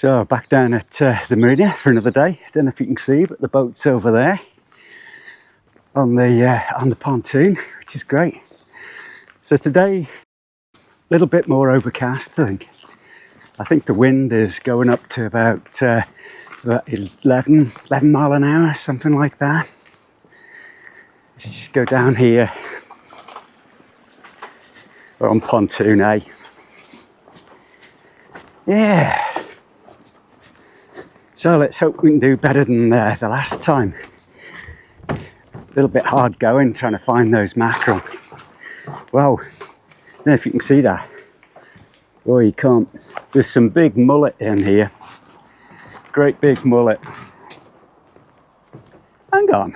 So back down at the marina for another day. I don't know if you can see, but the boat's over there on the pontoon, which is great. So today, a little bit more overcast, I think. I think the wind is going up to about 11 mile an hour, something like that. Let's just go down here. We're on pontoon A. Yeah. So let's hope we can do better than the last time. A little bit hard going trying to find those mackerel. Wow, I don't know if you can see that. Oh, you can't. There's some big mullet in here. Great big mullet. Hang on.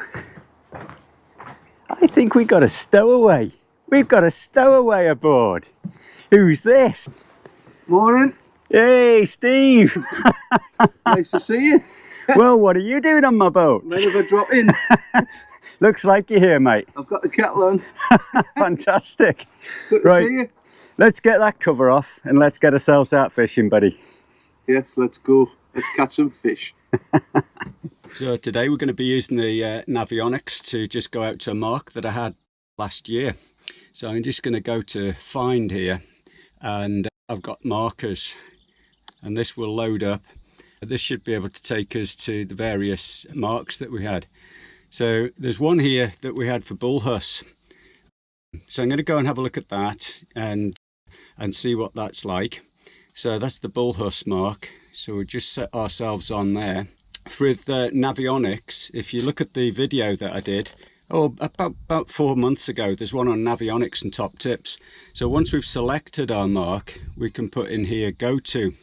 I think we got a stowaway. We've got a stowaway aboard. Who's this? Morning. Hey, Steve. Nice to see you. Well, what are you doing on my boat? Might have a drop in. Looks like you're here, mate. I've got the kettle on. Fantastic. Good to see you. Let's get that cover off and let's get ourselves out fishing, buddy. Yes, let's go. Let's catch some fish. So today we're going to be using the Navionics to just go out to a mark that I had last year. So I'm just going to go to find here, and I've got markers, and this will load up. This should be able to take us to the various marks that we had. So there's one here that we had for bullhuss. So I'm going to go and have a look at that and see what that's like. So that's the bullhuss mark. So we'll just set ourselves on there. With Navionics, if you look at the video that I did, about 4 months ago, there's one on Navionics and top tips. So once we've selected our mark, we can put in here go to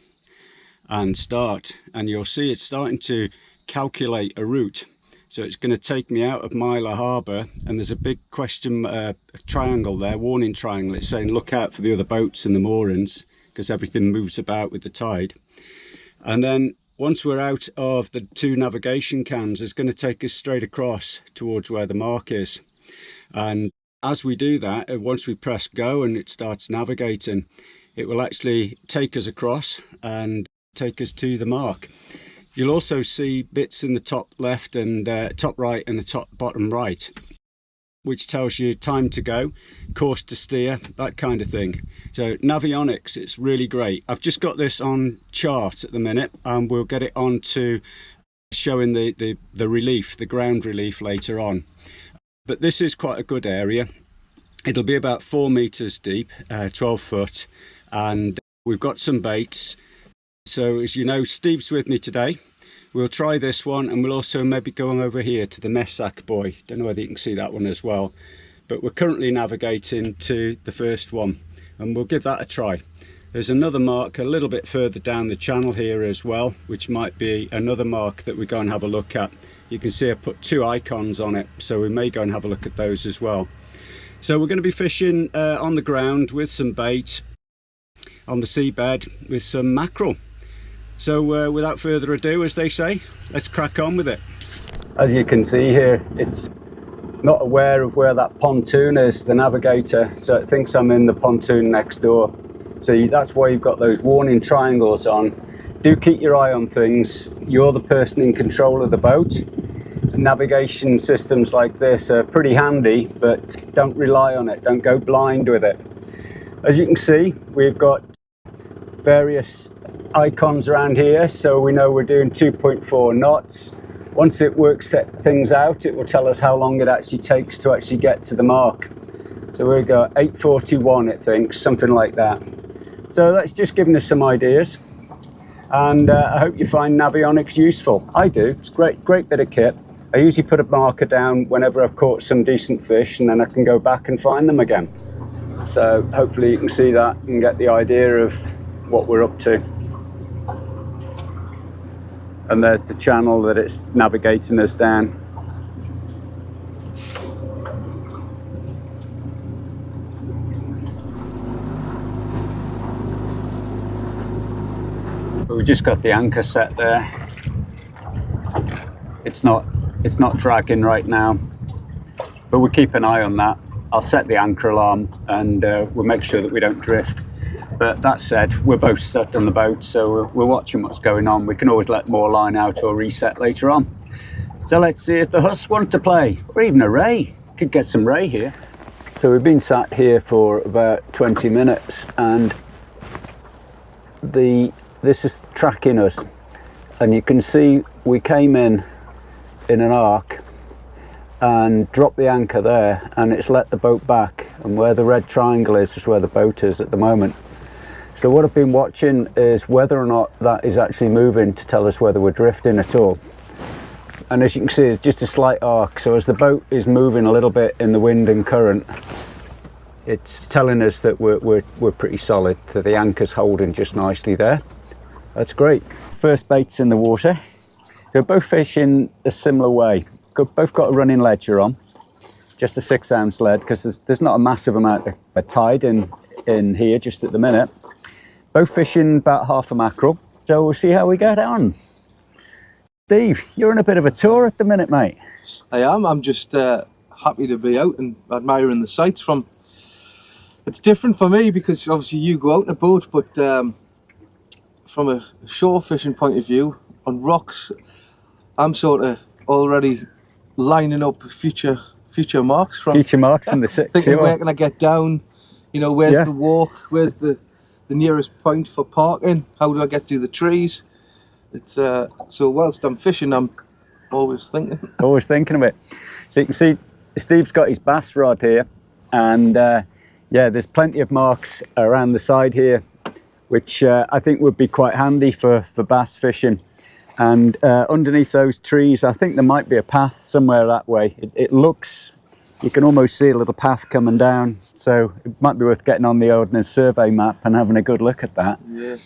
and start, and you'll see it's starting to calculate a route. So it's going to take me out of Myla Harbour, and there's a big question triangle there, warning triangle. It's saying look out for the other boats and the moorings, because everything moves about with the tide. And then once we're out of the 2 navigation cams, it's going to take us straight across towards where the mark is. And as we do that, once we press go and it starts navigating, it will actually take us across and take us to the mark. You'll also see bits in the top left and top right and the top bottom right, which tells you time to go, course to steer, that kind of thing. So Navionics, it's really great. I've just got this on chart at the minute, and we'll get it on to showing the relief, the ground relief later on. But this is quite a good area. It'll be about 4 meters deep, 12 foot, and we've got some baits. So as you know, Steve's with me today. We'll try this one, and we'll also maybe go over here to the Messack buoy. Don't know whether you can see that one as well. But we're currently navigating to the first one, and we'll give that a try. There's another mark a little bit further down the channel here as well, which might be another mark that we go and have a look at. You can see I put 2 icons on it, so we may go and have a look at those as well. So we're going to be fishing on the ground with some bait, on the seabed with some mackerel. So without further ado, as they say, let's crack on with it. As you can see here, it's not aware of where that pontoon is, the navigator, so it thinks I'm in the pontoon next door. So that's why you've got those warning triangles on. Do keep your eye on things. You're the person in control of the boat. Navigation systems like this are pretty handy, but don't rely on it. Don't go blind with it. As you can see, we've got various icons around here, so we know we're doing 2.4 knots. Once it works things out, it will tell us how long it actually takes to actually get to the mark. So we've got 8:41, it thinks, something like that. So that's just giving us some ideas, and I hope you find Navionics useful. I do. It's great bit of kit. I usually put a marker down whenever I've caught some decent fish, and then I can go back and find them again. So hopefully you can see that and get the idea of what we're up to. And there's the channel that it's navigating us down. But we just got the anchor set there. It's not dragging right now, but we'll keep an eye on that. I'll set the anchor alarm, and we'll make sure that we don't drift. But that said, we're both stuck on the boat, so we're watching what's going on. We can always let more line out or reset later on. So let's see if the Huss want to play, or even a ray. Could get some ray here. So we've been sat here for about 20 minutes and this is tracking us, and you can see we came in an arc and dropped the anchor there, and it's let the boat back, and where the red triangle is where the boat is at the moment. So what I've been watching is whether or not that is actually moving to tell us whether we're drifting at all. And as you can see, it's just a slight arc, so as the boat is moving a little bit in the wind and current, it's telling us that we're pretty solid, that the anchor's holding just nicely there. That's great. First bait's in the water. So both fish in a similar way. Both got a running ledger on, just a 6-ounce lead, because there's not a massive amount of tide in here just at the minute. Both fishing about half a mackerel, so we'll see how we get on. Steve, you're on a bit of a tour at the minute, mate. I am. I'm just happy to be out and admiring the sights from. It's different for me because obviously you go out in a boat, but from a shore fishing point of view, on rocks, I'm sort of already lining up future marks from. Future marks in the six. Thinking where can I get down? You know, where's the walk? Where's the nearest point for parking? How do I get through the trees? It's so whilst I'm fishing, I'm always thinking. Always thinking of it. So you can see Steve's got his bass rod here, and yeah, there's plenty of marks around the side here, which I think would be quite handy for bass fishing. And underneath those trees, I think there might be a path somewhere that way. It looks, you can almost see a little path coming down, so it might be worth getting on the Ordnance Survey map and having a good look at that. Yeah.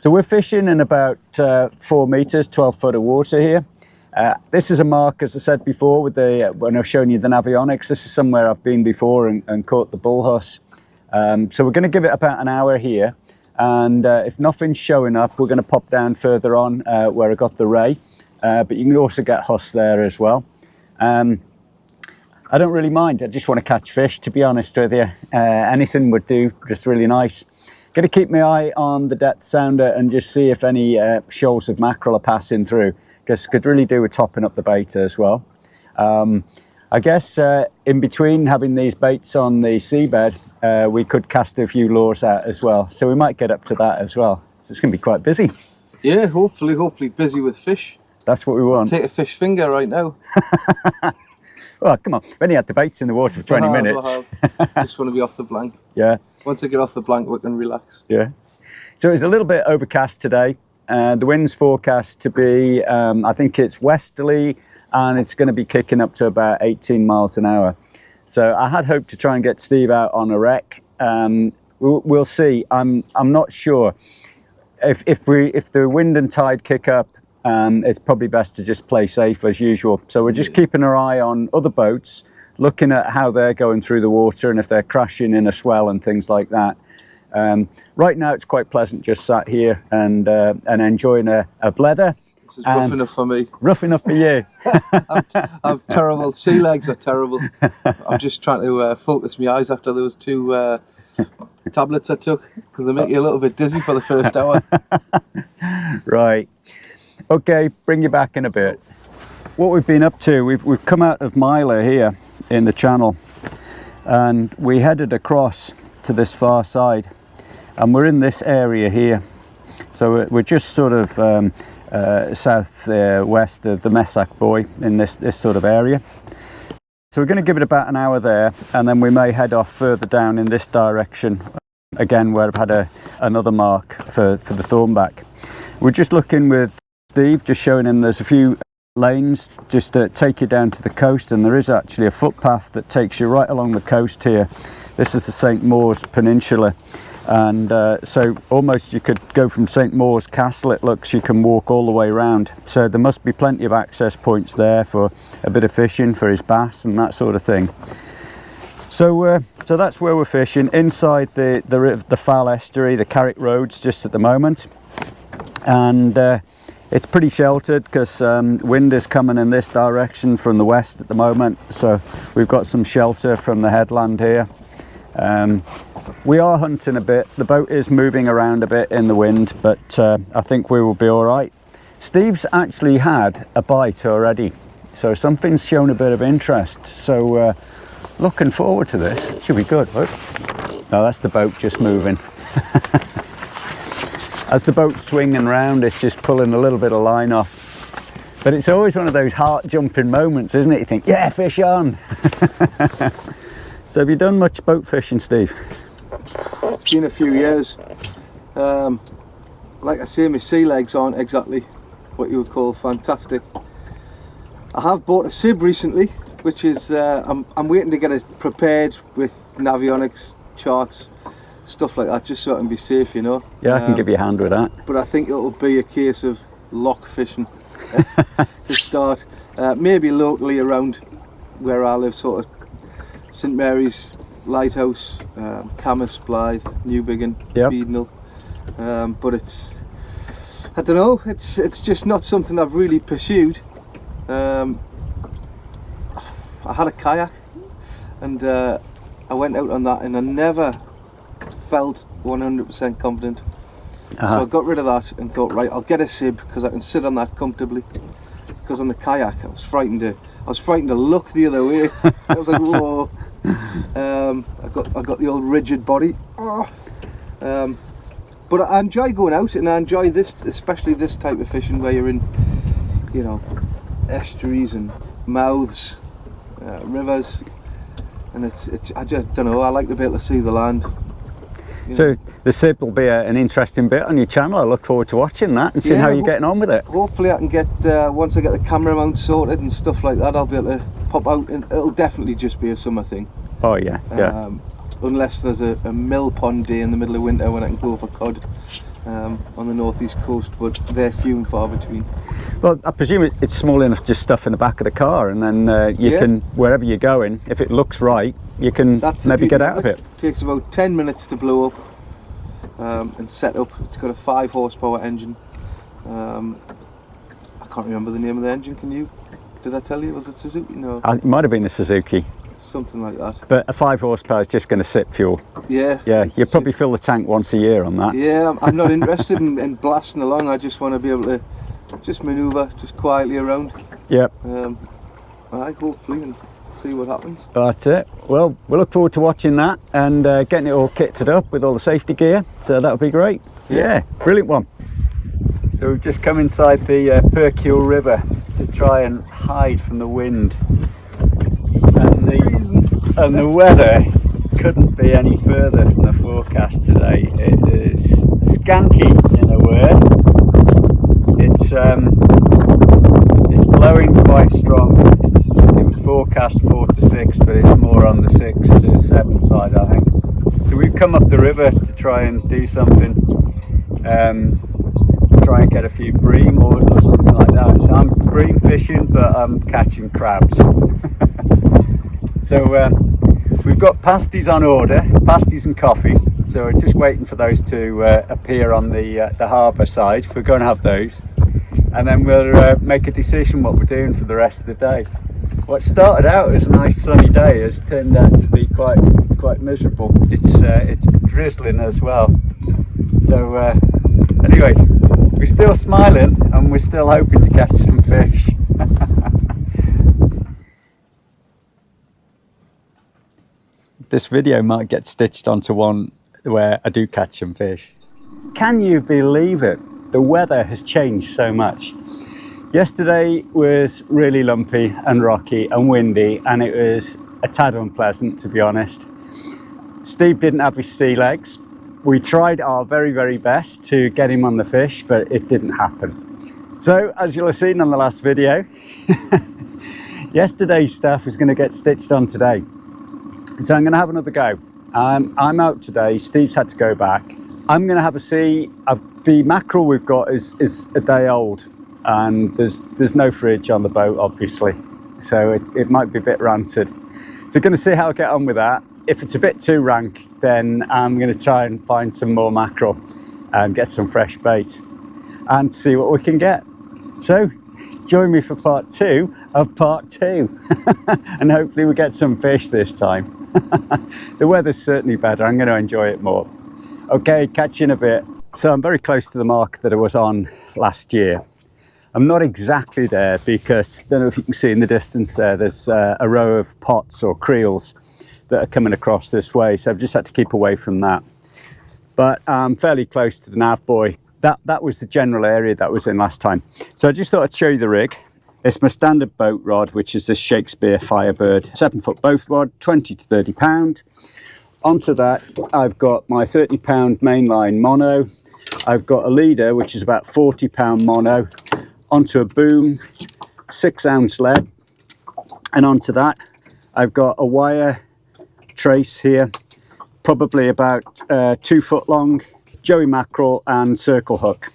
So we're fishing in about 4 meters, 12 foot of water here. This is a mark, as I said before, with when I was showing you the Navionics. This is somewhere I've been before and caught the bull huss. So we're going to give it about an hour here, and if nothing's showing up, we're going to pop down further on where I got the ray, but you can also get huss there as well. I don't really mind. I just want to catch fish, to be honest with you. Anything would do, just really nice. Going to keep my eye on the depth sounder and just see if any shoals of mackerel are passing through, because could really do with topping up the bait as well. I guess in between having these baits on the seabed, we could cast a few lures out as well, so we might get up to that as well. So it's going to be quite busy. Yeah, hopefully busy with fish. That's what we want. I'll take a fish finger right now. Well, come on, we've only had the baits in the water for 20 minutes. I just want to be off the blank. Yeah. Once I get off the blank, we can relax. Yeah. So it's a little bit overcast today. The wind's forecast to be, I think it's westerly, and it's going to be kicking up to about 18 miles an hour. So I had hoped to try and get Steve out on a wreck. We'll see. I'm not sure. If the wind and tide kick up, it's probably best to just play safe as usual. So we're just keeping our eye on other boats, looking at how they're going through the water and if they're crashing in a swell and things like that. Right now it's quite pleasant just sat here and enjoying a blether. This is rough enough for me. Rough enough for you. I'm terrible. Sea legs are terrible. I'm just trying to focus my eyes after those 2 tablets I took, because they make you a little bit dizzy for the first hour. Right. Okay, bring you back in a bit. What we've been up to, we've come out of Myler here in the channel, and we headed across to this far side, and we're in this area here. So we're just sort of south west of the Messac Buoy in this sort of area. So we're going to give it about an hour there, and then we may head off further down in this direction again, where I've had another mark for the thornback. We're just looking with Steve, just showing him there's a few lanes just to take you down to the coast, and there is actually a footpath that takes you right along the coast here. This is the St. Maur's Peninsula, and so almost you could go from St. Maur's Castle, it looks, you can walk all the way around. So there must be plenty of access points there for a bit of fishing for his bass and that sort of thing. So so that's where we're fishing, inside the Fal estuary, the Carrick Roads just at the moment. And it's pretty sheltered because wind is coming in this direction from the west at the moment, so we've got some shelter from the headland here. We are hunting a bit. The boat is moving around a bit in the wind, but I think we will be all right. Steve's actually had a bite already, so something's shown a bit of interest. So looking forward to this. Should be good. Oh, no, that's the boat just moving. As the boat's swinging round, it's just pulling a little bit of line off. But it's always one of those heart-jumping moments, isn't it? You think, yeah, fish on. So have you done much boat fishing, Steve? It's been a few years. Like I say, my sea legs aren't exactly what you would call fantastic. I have bought a sib recently, which is, I'm waiting to get it prepared with navionics, charts, stuff like that, just so I can be safe, you know. Yeah, I can give you a hand with that. But I think it'll be a case of lock fishing to start. Maybe locally around where I live, sort of St Mary's Lighthouse, Camas, Blythe, Newbiggin, Yep. Beadnell. But it's, I don't know, it's just not something I've really pursued. I had a kayak and I went out on that and I never felt 100% confident. So I got rid of that and thought, right, I'll get a sib because I can sit on that comfortably. Because on the kayak I was frightened to look the other way. I was like, whoa. I got the old rigid body. But I enjoy going out, and I enjoy this, especially this type of fishing where you're in, you know, estuaries and mouths, rivers, and it's I just don't know, I like to be able to see the land. So the sib will be an interesting bit on your channel. I look forward to watching that and seeing how you're getting on with it. Hopefully I can get, once I get the camera mount sorted and stuff like that, I'll be able to pop out, and it'll definitely just be a summer thing. Oh yeah, yeah. Unless there's a mill pond day in the middle of winter when I can go for cod on the northeast coast, but they're few and far between. Well, I presume it's small enough just stuff in the back of the car, and then you can, wherever you're going, if it looks right, you can maybe get out of it. It takes about 10 minutes to blow up and set up. It's got a 5 horsepower engine. I can't remember the name of the engine, can you? Did I tell you? Was it Suzuki? No. It might have been a Suzuki. Something like that. But a 5 horsepower is just going to sip fuel. Yeah. Yeah, you probably fill the tank once a year on that. Yeah, I'm not interested in blasting along. I just want to be able to just manoeuvre, just quietly around. Yep. Hopefully, and see what happens. That's it. Well, we'll look forward to watching that and getting it all kitted up with all the safety gear. So that'll be great. Yeah, brilliant one. So we've just come inside the Percule River to try and hide from the wind. And the weather couldn't be any further from the forecast today. It is skanky, in a word. It's blowing quite strong. It was forecast 4 to 6, but it's more on the 6 to 7 side, I think. So we've come up the river to try and do something. Try and get a few bream or something like that. So I'm bream fishing, but I'm catching crabs. So we've got pasties on order, pasties and coffee. So we're just waiting for those to appear on the harbour side. We're going to have those, and then we'll make a decision what we're doing for the rest of the day. What started out as a nice sunny day has turned out to be quite miserable. It's drizzling as well. So anyway, we're still smiling and we're still hoping to catch some fish. This video might get stitched onto one where I do catch some fish. Can you believe it? The weather has changed so much. Yesterday was really lumpy and rocky and windy, and it was a tad unpleasant, to be honest. Steve didn't have his sea legs. We tried our very, very best to get him on the fish, but it didn't happen. So, as you'll have seen on the last video, yesterday's stuff is going to get stitched on today. So I'm going to have another go. I'm out today. Steve's had to go back. I'm going to have a see. The mackerel we've got is a day old, and there's no fridge on the boat, obviously, so it might be a bit rancid. So going to see how I get on with that. If it's a bit too rank, then I'm going to try and find some more mackerel and get some fresh bait and see what we can get. So join me for part 2 of part 2. And hopefully we get some fish this time. The weather's certainly better. I'm going to enjoy it more. Okay, catch you in a bit. So I'm very close to the mark that I was on last year. I'm not exactly there because, I don't know if you can see in the distance there, there's a row of pots or creels that are coming across this way. So I've just had to keep away from that. But I'm fairly close to the nav buoy. That was the general area that I was in last time. So I just thought I'd show you the rig. It's my standard boat rod, which is this Shakespeare Firebird 7-foot boat rod, 20 to 30 pound. Onto that, I've got my 30 pound mainline mono. I've got a leader, which is about 40 pound mono. Onto a boom, 6 ounce lead. And onto that, I've got a wire trace here, probably about 2 foot long, joey mackerel and circle hook.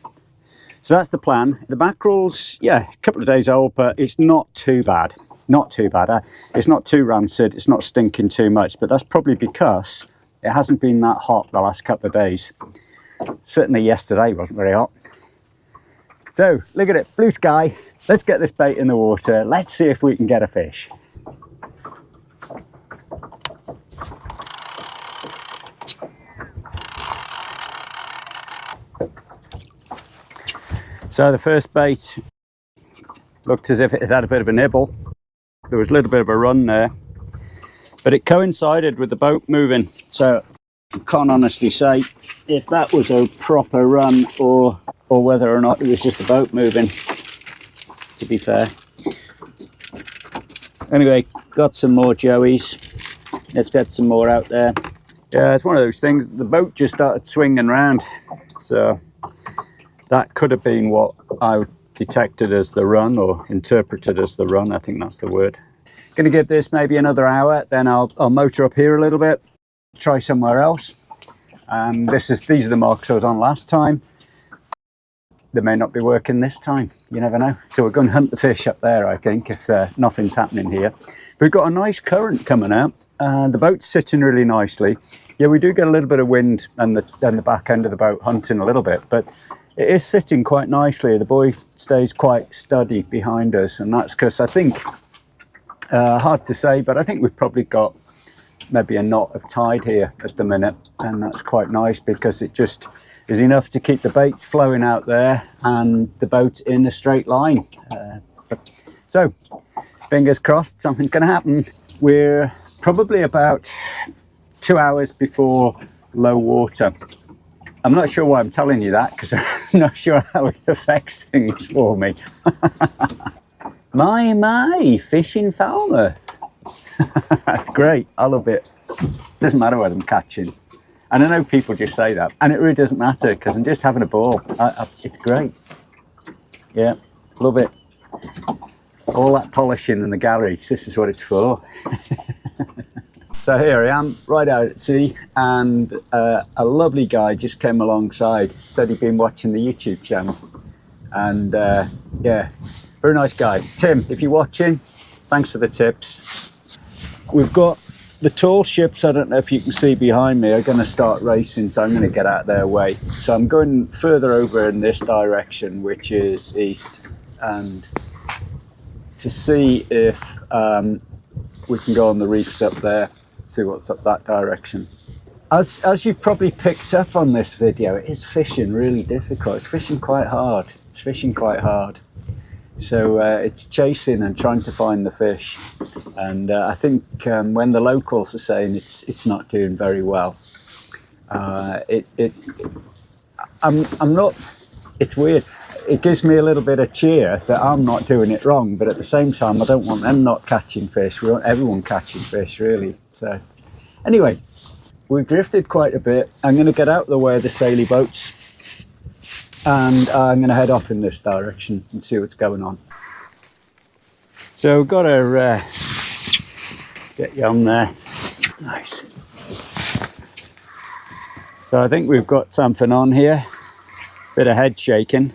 So that's the plan. The mackerel's, yeah, a couple of days old, but it's not too bad. Not too bad. It's not too rancid. It's not stinking too much, but that's probably because it hasn't been that hot the last couple of days. Certainly yesterday wasn't very hot. So look at it, blue sky. Let's get this bait in the water. Let's see if we can get a fish. So the first bait looked as if it had a bit of a nibble. There was a little bit of a run there, but it coincided with the boat moving. So I can't honestly say if that was a proper run or whether or not it was just the boat moving, to be fair. Anyway, got some more joeys. Let's get some more out there. Yeah, it's one of those things. The boat just started swinging round. So that could have been what I detected as the run, or interpreted as the run. I think that's the word. Going to give this maybe another hour, then I'll motor up here a little bit, try somewhere else. And these are the marks I was on last time. They may not be working this time, you never know. So we're going to hunt the fish up there, I think, if nothing's happening here. We've got a nice current coming out, and the boat's sitting really nicely. Yeah, we do get a little bit of wind and the back end of the boat hunting a little bit, but it is sitting quite nicely. The buoy stays quite steady behind us, and that's because I think, hard to say, but I think we've probably got maybe a knot of tide here at the minute, and that's quite nice because it just is enough to keep the bait flowing out there and the boat in a straight line. So, fingers crossed, something's going to happen. We're probably about 2 hours before low water. I'm not sure why I'm telling you that, because I'm not sure how it affects things for me. My, fish in Falmouth. That's great, I love it. Doesn't matter what I'm catching. And I know people just say that, and it really doesn't matter, because I'm just having a ball. It's great. Yeah, love it. All that polishing in the galleries, this is what it's for. So here I am, right out at sea, and a lovely guy just came alongside, said he'd been watching the YouTube channel. And yeah, very nice guy. Tim, if you're watching, thanks for the tips. We've got the tall ships, I don't know if you can see behind me, are going to start racing, so I'm going to get out of their way. So I'm going further over in this direction, which is east, and to see if we can go on the reefs up there, see what's up that direction. As you've probably picked up on this video, it is fishing really difficult. It's fishing quite hard. It's fishing quite hard. So it's chasing and trying to find the fish. And I think when the locals are saying it's not doing very well, I'm not. It's weird. It gives me a little bit of cheer that I'm not doing it wrong, but at the same time, I don't want them not catching fish. We want everyone catching fish, really. So anyway, we've drifted quite a bit. I'm going to get out of the way of the saily boats, and I'm going to head off in this direction and see what's going on. So we've got to get you on there. Nice. So I think we've got something on here. Bit of head shaking.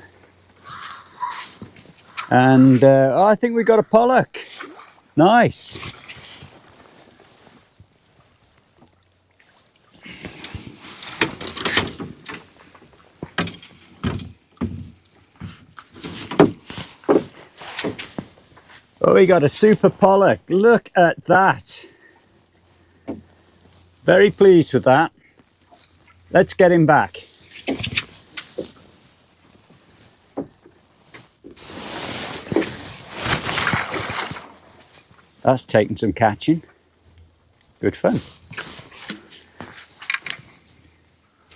And I think we got a Pollack. Nice. Oh, we got a super pollock. Look at that. Very pleased with that. Let's get him back. That's taking some catching. Good fun.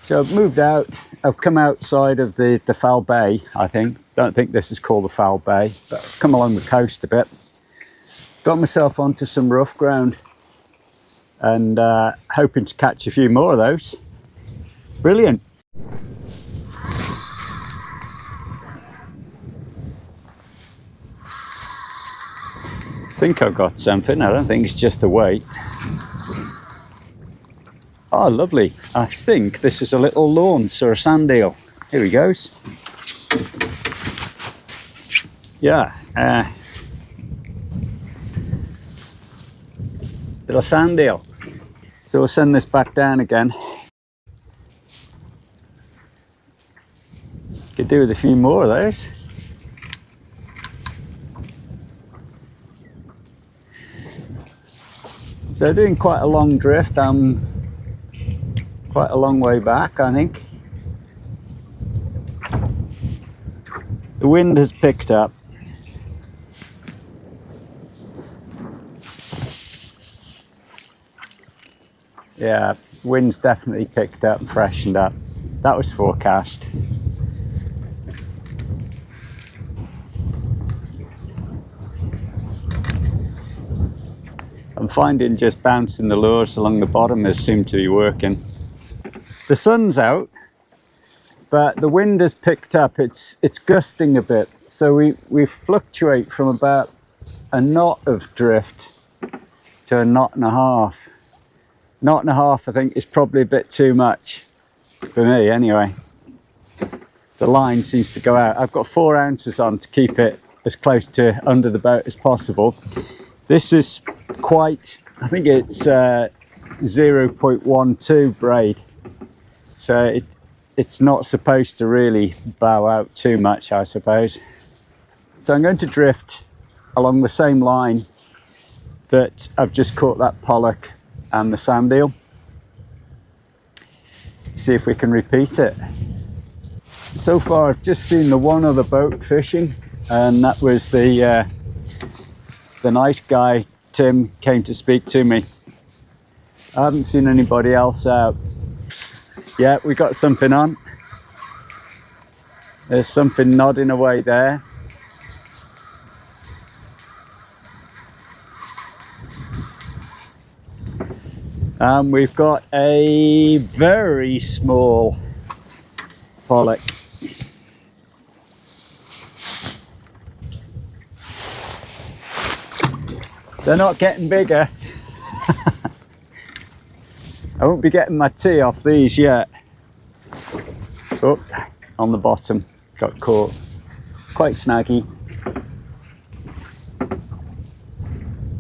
So I've moved out. I've come outside of the Foul Bay, I think. Don't think this is called the Foul Bay, but I've come along the coast a bit. Got myself onto some rough ground and hoping to catch a few more of those. Brilliant. I think I've got something. I don't think it's just the weight. Oh, lovely. I think this is a little launce or a sand eel. Here he goes. Yeah. Little sand eel. So we'll send this back down again. Could do with a few more of those. So doing quite a long drift. Quite a long way back, I think. The wind has picked up. Yeah, wind's definitely picked up, freshened up. That was forecast. I'm finding just bouncing the lures along the bottom has seemed to be working. The sun's out, but the wind has picked up. It's gusting a bit, so we fluctuate from about a knot of drift to a knot and a half. Knot and a half, I think, is probably a bit too much for me anyway. The line seems to go out. I've got 4 ounces on to keep it as close to under the boat as possible. This is quite, I think it's 0.12 braid. So it's not supposed to really bow out too much, I suppose. So I'm going to drift along the same line that I've just caught that pollock and the sand eel. See if we can repeat it. So far I've just seen the one other boat fishing, and that was the nice guy, Tim, came to speak to me. I haven't seen anybody else out. Yeah, we got something on. There's something nodding away there. And we've got a very small pollock. They're not getting bigger. I won't be getting my tee off these yet. Oh, on the bottom, got caught. Quite snaggy.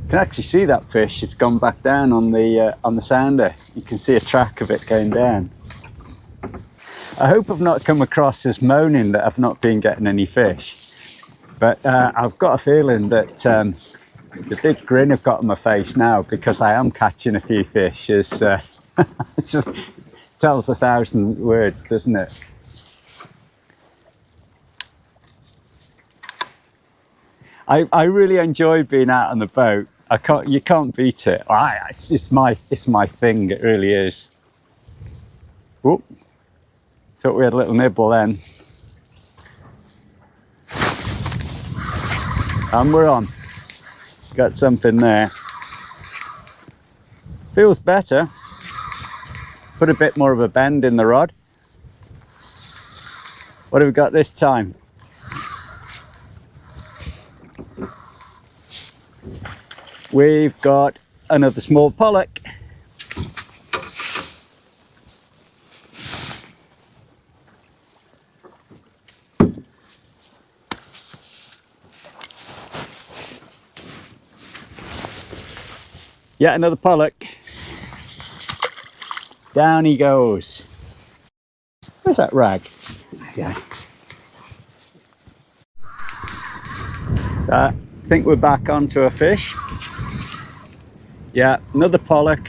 You can actually see that fish. It's gone back down on the sounder. You can see a track of it going down. I hope I've not come across as moaning that I've not been getting any fish, but I've got a feeling that the big grin I've got on my face now because I am catching a few fish is it just tells 1,000 words, doesn't it? I really enjoy being out on the boat. You can't beat it. It's my thing. It really is. Whoop! Thought we had a little nibble then. And we're on. Got something there. Feels better. Put a bit more of a bend in the rod. What have we got this time? We've got another small pollock. Yet another pollock. Down he goes. Where's that rag? Yeah. think we're back onto a fish. Yeah, another pollock.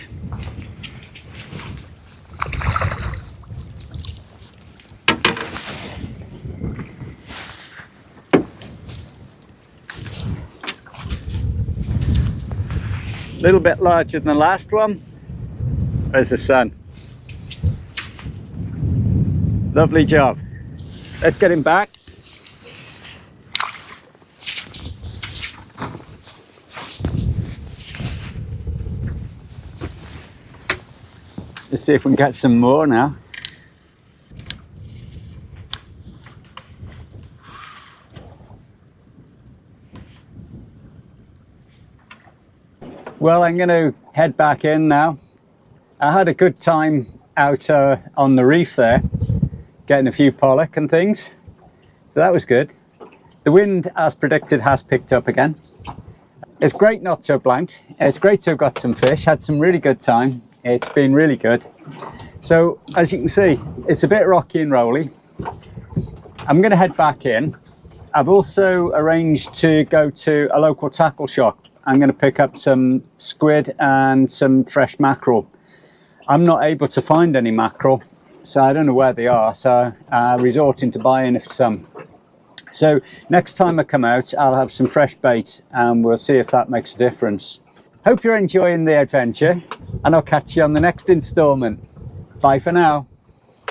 A little bit larger than the last one. There's the sun. Lovely job. Let's get him back. Let's see if we can get some more now. Well, I'm going to head back in now. I had a good time out on the reef there, getting a few pollock and things. So that was good. The wind, as predicted, has picked up again. It's great not to have blanked. It's great to have got some fish. Had some really good time. It's been really good. So as you can see, it's a bit rocky and rolly. I'm going to head back in. I've also arranged to go to a local tackle shop. I'm going to pick up some squid and some fresh mackerel. I'm not able to find any mackerel, so I don't know where they are, so I'm resorting to buying some. So next time I come out, I'll have some fresh bait and we'll see if that makes a difference. Hope you're enjoying the adventure, and I'll catch you on the next instalment. Bye for now.